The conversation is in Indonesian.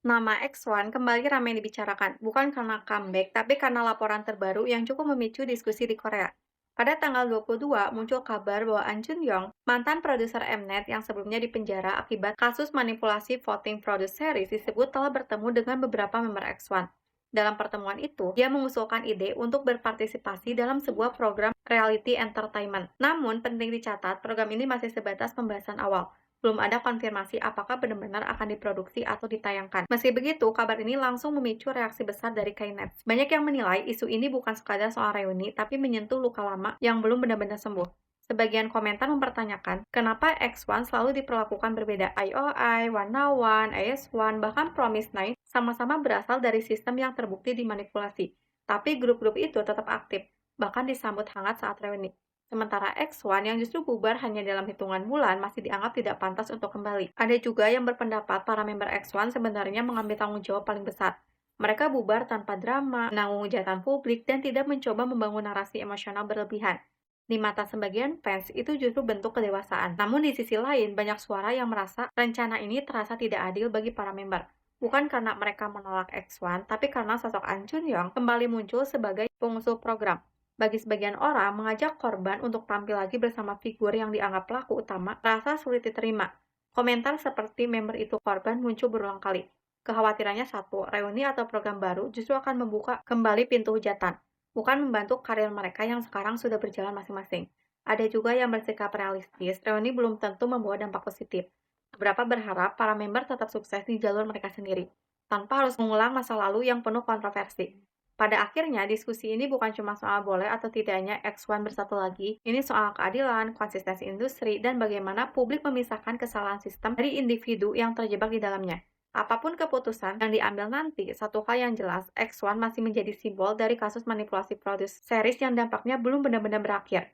Nama X1 kembali ramai dibicarakan, bukan karena comeback, tapi karena laporan terbaru yang cukup memicu diskusi di Korea. Pada tanggal 22, muncul kabar bahwa An Chun Yong, mantan produser Mnet yang sebelumnya dipenjara akibat kasus manipulasi voting produce series, disebut telah bertemu dengan beberapa member X1. Dalam pertemuan itu, dia mengusulkan ide untuk berpartisipasi dalam sebuah program reality entertainment. Namun, penting dicatat, program ini masih sebatas pembahasan awal. Belum ada konfirmasi apakah benar-benar akan diproduksi atau ditayangkan. Meski begitu, kabar ini langsung memicu reaksi besar dari Knet. Banyak yang menilai isu ini bukan sekadar soal reuni, tapi menyentuh luka lama yang belum benar-benar sembuh. Sebagian komentar mempertanyakan, kenapa X1 selalu diperlakukan berbeda. IOI, One, AS1, bahkan Promise Night sama-sama berasal dari sistem yang terbukti dimanipulasi. Tapi grup-grup itu tetap aktif, bahkan disambut hangat saat reuni. Sementara X1 yang justru bubar hanya dalam hitungan bulan masih dianggap tidak pantas untuk kembali. Ada juga yang berpendapat para member X1 sebenarnya mengambil tanggung jawab paling besar. Mereka bubar tanpa drama, menanggung hujatan publik, dan tidak mencoba membangun narasi emosional berlebihan. Di mata sebagian fans, itu justru bentuk kedewasaan. Namun di sisi lain, banyak suara yang merasa rencana ini terasa tidak adil bagi para member. Bukan karena mereka menolak X1, tapi karena sosok An Chun Yong kembali muncul sebagai pengusul program. Bagi sebagian orang, mengajak korban untuk tampil lagi bersama figur yang dianggap pelaku utama terasa sulit diterima. Komentar seperti member itu korban muncul berulang kali. Kekhawatirannya satu, reuni atau program baru justru akan membuka kembali pintu hujatan, bukan membantu karir mereka yang sekarang sudah berjalan masing-masing. Ada juga yang bersikap realistis, reuni belum tentu membawa dampak positif. Beberapa berharap para member tetap sukses di jalur mereka sendiri, tanpa harus mengulang masa lalu yang penuh kontroversi. Pada akhirnya, diskusi ini bukan cuma soal boleh atau tidaknya X1 bersatu lagi, ini soal keadilan, konsistensi industri, dan bagaimana publik memisahkan kesalahan sistem dari individu yang terjebak di dalamnya. Apapun keputusan yang diambil nanti, satu hal yang jelas, X1 masih menjadi simbol dari kasus manipulasi produce series yang dampaknya belum benar-benar berakhir.